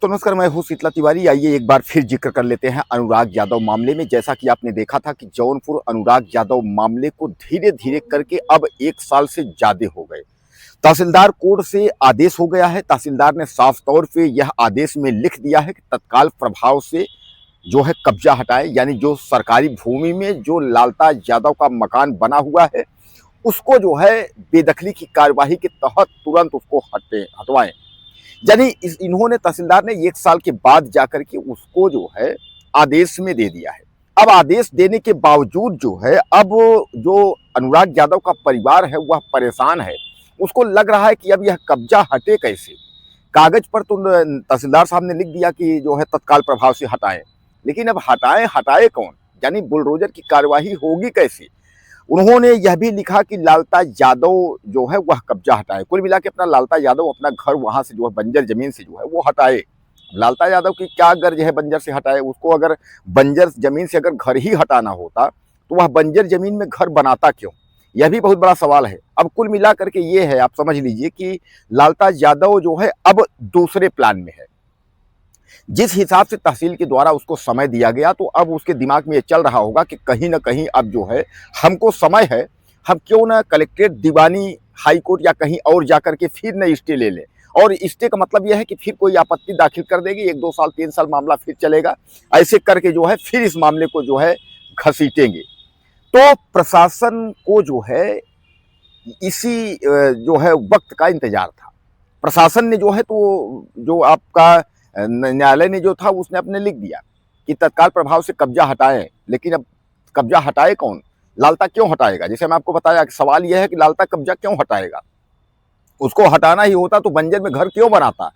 दोस्तों नमस्कार, मैं हूं शीतला तिवारी। आइए एक बार फिर जिक्र कर लेते हैं अनुराग यादव मामले में। जैसा कि आपने देखा था कि जौनपुर अनुराग यादव मामले को धीरे धीरे करके अब 1 साल से ज्यादा हो गए। तहसीलदार कोर्ट से आदेश हो गया है। तहसीलदार ने साफ तौर पे यह आदेश में लिख दिया है कि तत्काल प्रभाव से जो है कब्जा हटाए, यानी जो सरकारी भूमि में जो लालता यादव का मकान बना हुआ है उसको जो है बेदखली की कार्यवाही के तहत तुरंत उसको हटवाएं। यानी इन्होंने तहसीलदार ने 1 साल के बाद जाकर के उसको जो है आदेश में दे दिया है। अब आदेश देने के बावजूद जो है अब जो अनुराग यादव का परिवार है वह परेशान है। उसको लग रहा है कि अब यह कब्जा हटे कैसे। कागज पर तो तहसीलदार साहब ने लिख दिया कि जो है तत्काल प्रभाव से हटाएं, लेकिन अब हटाए कौन, यानी बुलडोजर की कार्यवाही होगी कैसे। उन्होंने यह भी लिखा कि लालता यादव जो है वह कब्जा हटाए। कुल मिला के अपना लालता यादव अपना घर वहां से जो है बंजर जमीन से जो है वो हटाए। लालता यादव की क्या गर्ज है बंजर से हटाए उसको? अगर बंजर जमीन से अगर घर ही हटाना होता तो वह बंजर जमीन में घर बनाता क्यों? यह भी बहुत बड़ा सवाल है। अब कुल मिला करके ये है, आप समझ लीजिए कि लालता यादव जो है अब दूसरे प्लान में है। जिस हिसाब से तहसील के द्वारा उसको समय दिया गया तो अब उसके दिमाग में ये चल रहा होगा कि कहीं ना कहीं अब जो है हमको समय है, हम क्यों ना कलेक्ट्रेट, दीवानी, हाई कोर्ट या कहीं और जाकर के फिर न स्टे ले लें। और स्टे का मतलब यह है कि फिर कोई आपत्ति दाखिल कर देगी, 1 2 साल 3 साल मामला फिर चलेगा। ऐसे करके जो है फिर इस मामले को जो है घसीटेंगे। तो प्रशासन को जो है इसी जो है वक्त का इंतजार था। प्रशासन ने जो है तो जो आपका न्यायालय ने जो था उसने अपने लिख दिया कि तत्काल प्रभाव से कब्जा हटाएं, लेकिन अब कब्जा हटाए कौन? लालता क्यों हटाएगा? जैसे मैं आपको बताया कि सवाल यह है कि लालता कब्जा क्यों हटाएगा। उसको हटाना ही होता तो बंजर में घर क्यों बनाता।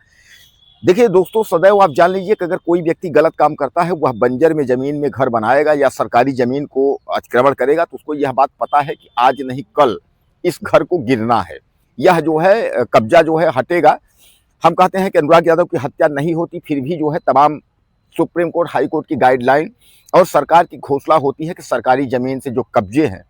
देखिए दोस्तों, सदैव आप जान लीजिए कि अगर कोई व्यक्ति गलत काम करता है वह बंजर में जमीन में घर बनाएगा या सरकारी जमीन को अतिक्रमण करेगा तो उसको यह बात पता है कि आज नहीं कल इस घर को गिरना है। यह जो है कब्जा जो है हटेगा। हम कहते हैं कि अनुराग यादव की हत्या नहीं होती फिर भी जो है तमाम सुप्रीम कोर्ट, हाई कोर्ट की गाइडलाइन और सरकार की घोषणा होती है कि सरकारी जमीन से जो कब्जे हैं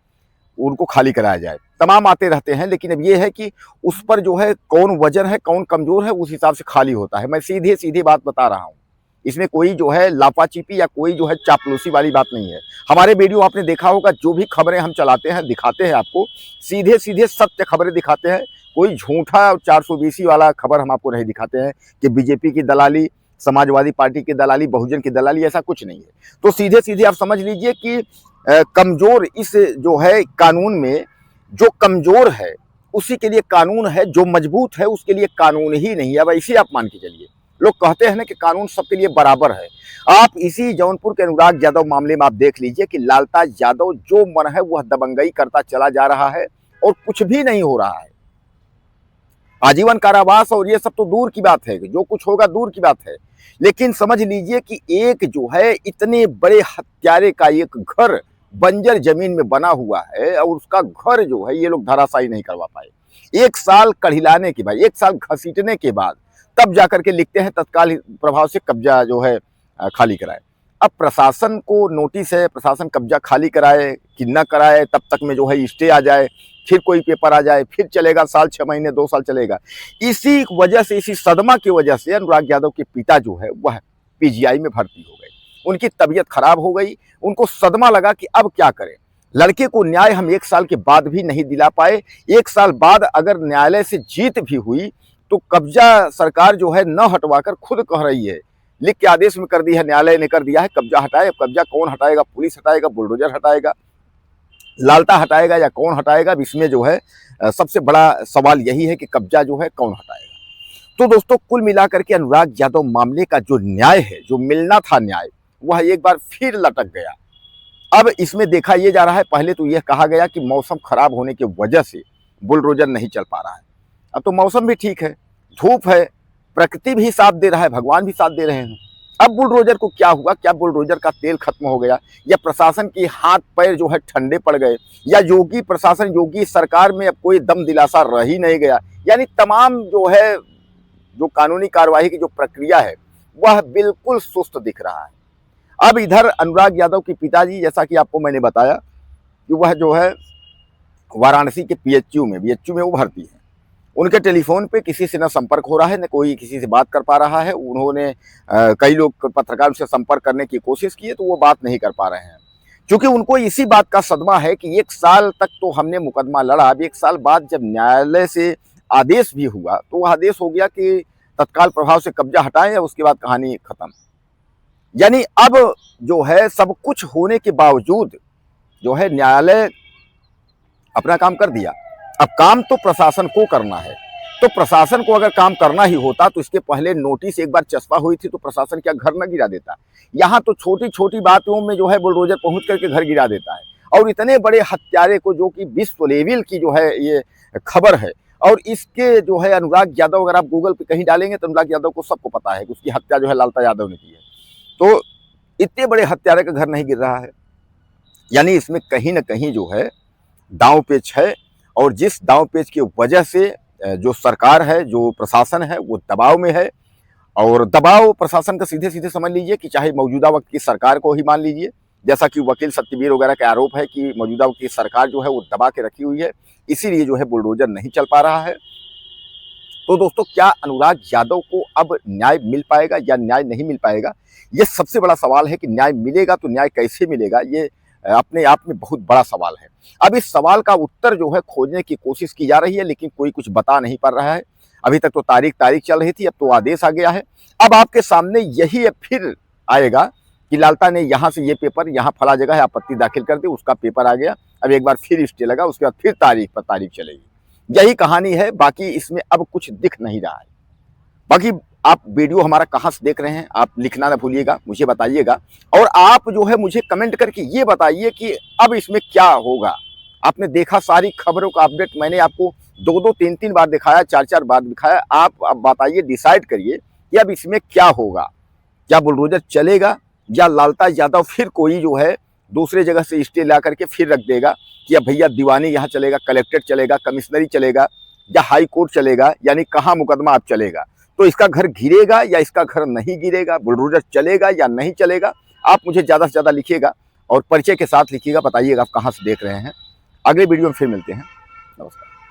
उनको खाली कराया जाए। तमाम आते रहते हैं, लेकिन अब ये है कि उस पर जो है कौन वजन है, कौन कमजोर है, उस हिसाब से खाली होता है। मैं सीधे सीधे बात बता रहा हूँ, इसमें कोई जो है लापाचिपी या कोई जो है चापलूसी वाली बात नहीं है। हमारे वीडियो आपने देखा होगा, जो भी खबरें हम चलाते हैं दिखाते हैं आपको सीधे सीधे सत्य खबरें दिखाते हैं। कोई झूठा 420 वाला खबर हम आपको नहीं दिखाते हैं कि बीजेपी की दलाली, समाजवादी पार्टी की दलाली, बहुजन की दलाली, ऐसा कुछ नहीं है। तो सीधे सीधे आप समझ लीजिए कि कमजोर इस जो है कानून में, जो कमजोर है उसी के लिए कानून है, जो मजबूत है उसके लिए कानून ही नहीं है। अब ऐसे आप मान के चलिए, लोग कहते हैं ना कि कानून सबके लिए बराबर है। आप इसी जौनपुर के अनुराग यादव मामले में आप देख लीजिए कि लालता यादव जो मन है वह दबंगई करता चला जा रहा है और कुछ भी नहीं हो रहा है। आजीवन कारावास और ये सब तो दूर की बात है, जो कुछ होगा दूर की बात है। लेकिन समझ लीजिए कि एक जो है इतने बड़े हत्यारे का एक घर बंजर जमीन में बना हुआ है और उसका घर जो है ये लोग धराशायी नहीं करवा पाए। 1 साल कढ़िलाने के बाद, 1 साल घसीटने के बाद तब जाकर के लिखते हैं तत्काल प्रभाव से कब्जा जो है खाली कराए। अब प्रशासन को नोटिस है, प्रशासन कब्जा खाली कराए कि न कराए, तब तक में जो है स्टे आ जाए, फिर कोई पेपर आ जाए, फिर चलेगा साल 6 महीने 2 साल चलेगा। इसी वजह से, इसी सदमा की वजह से अनुराग यादव के पिता जो है वह पीजीआई में भर्ती हो गए। उनकी तबीयत खराब हो गई, उनको सदमा लगा कि अब क्या करें। लड़के को न्याय हम 1 साल के बाद भी नहीं दिला पाए। 1 साल बाद अगर न्यायालय से जीत भी हुई तो कब्जा सरकार जो है न हटवाकर खुद कह रही है, लिख के आदेश में कर दिया है, न्यायालय ने कर दिया है कब्जा हटाए। अब कब्जा कौन हटाएगा? पुलिस हटाएगा, बुलडोजर हटाएगा, लालता हटाएगा या कौन हटाएगा? इसमें जो है सबसे बड़ा सवाल यही है कि कब्जा जो है कौन हटाएगा। तो दोस्तों कुल मिलाकर के अनुराग यादव मामले का जो न्याय है, जो मिलना था न्याय, वह एक बार फिर लटक गया। अब इसमें देखा यह जा रहा है, पहले तो यह कहा गया कि मौसम खराब होने की वजह से बुलडोजर नहीं चल पा रहा है। अब तो मौसम भी ठीक है, धूप है, प्रकृति भी साथ दे रहा है, भगवान भी साथ दे रहे हैं। अब बुलडोजर को क्या हुआ? क्या बुलडोजर का तेल खत्म हो गया, या प्रशासन के हाथ पैर जो है ठंडे पड़ गए, या योगी प्रशासन, योगी सरकार में अब कोई दम दिलासा रह ही नहीं गया? यानी तमाम जो है, जो कानूनी कार्यवाही की जो प्रक्रिया है वह बिल्कुल सुस्त दिख रहा है। अब इधर अनुराग यादव के पिताजी, जैसा कि आपको मैंने बताया कि वह जो है वाराणसी के बीएचयू में वो भर्ती है। उनके टेलीफोन पे किसी से न संपर्क हो रहा है, न कोई किसी से बात कर पा रहा है। उन्होंने कई लोग पत्रकारों से संपर्क करने की कोशिश की है तो वो बात नहीं कर पा रहे हैं, क्योंकि उनको इसी बात का सदमा है कि 1 साल तक तो हमने मुकदमा लड़ा, अब 1 साल बाद जब न्यायालय से आदेश भी हुआ तो वो आदेश हो गया कि तत्काल प्रभाव से कब्जा हटाएं या उसके बाद कहानी खत्म। यानी अब जो है सब कुछ होने के बावजूद जो है न्यायालय अपना काम कर दिया। अब काम तो प्रशासन को करना है, तो प्रशासन को अगर काम करना ही होता तो इसके पहले नोटिस एक बार चस्पा हुई थी तो प्रशासन क्या घर न गिरा देता। यहाँ तो छोटी छोटी बातों में जो है बुलडोजर पहुंच करके घर गिरा देता है, और इतने बड़े हत्यारे को, जो कि विश्व लेवल की जो है ये खबर है, और इसके जो है अनुराग यादव, अगर आप गूगल पे कहीं डालेंगे तो अनुराग यादव को सबको पता है कि उसकी हत्या जो है लालता यादव ने की है। तो इतने बड़े हत्यारे का घर नहीं गिर रहा है, यानी इसमें कहीं ना कहीं जो है दांव पेच है, और जिस दांव पेच की वजह से जो सरकार है, जो प्रशासन है, वो दबाव में है। और दबाव प्रशासन का सीधे सीधे समझ लीजिए कि चाहे मौजूदा वक्त की सरकार को ही मान लीजिए, जैसा कि वकील सत्यवीर वगैरह का आरोप है कि मौजूदा वक्त की सरकार जो है वो दबा के रखी हुई है, इसीलिए जो है बुलडोजर नहीं चल पा रहा है। तो दोस्तों, क्या अनुराग यादव को अब न्याय मिल पाएगा या न्याय नहीं मिल पाएगा, ये सबसे बड़ा सवाल है। कि न्याय मिलेगा तो न्याय कैसे मिलेगा, ये अपने आप में बहुत बड़ा सवाल है। अब इस सवाल का उत्तर जो है खोजने की कोशिश की जा रही है, लेकिन कोई कुछ बता नहीं पा रहा है। अभी तक तो तारीख चल रही थी, अब तो आदेश आ गया है। अब आपके सामने यही फिर आएगा कि लालता ने यहाँ से ये पेपर, यहाँ फला जगह है आपत्ति दाखिल कर दी, उसका पेपर आ गया, अब एक बार फिर स्टे लगा, उसके बाद फिर तारीख पर तारीख चलेगी। यही कहानी है, बाकी इसमें अब कुछ दिख नहीं रहा है। बाकी आप वीडियो हमारा कहाँ से देख रहे हैं, आप लिखना ना भूलिएगा, मुझे बताइएगा। और आप जो है मुझे कमेंट करके ये बताइए कि अब इसमें क्या होगा। आपने देखा सारी खबरों का अपडेट मैंने आपको 2-2, 3-3 बार दिखाया, 4-4 बार दिखाया। आप अब बताइए, डिसाइड करिए कि अब इसमें क्या होगा। क्या बुलडोजर चलेगा, या लालता यादव फिर कोई जो है दूसरे जगह से स्टे ला करके फिर रख देगा कि अब भैया दीवानी यहाँ चलेगा, कलेक्ट्रेट चलेगा, कमिश्नरी चलेगा, या हाई कोर्ट चलेगा, यानी कहाँ मुकदमा अब चलेगा। तो इसका घर गिरेगा या इसका घर नहीं गिरेगा, बुलडोजर चलेगा या नहीं चलेगा, आप मुझे ज़्यादा से ज़्यादा लिखिएगा और परिचय के साथ लिखिएगा, बताइएगा आप कहाँ से देख रहे हैं। अगले वीडियो में फिर मिलते हैं। नमस्कार।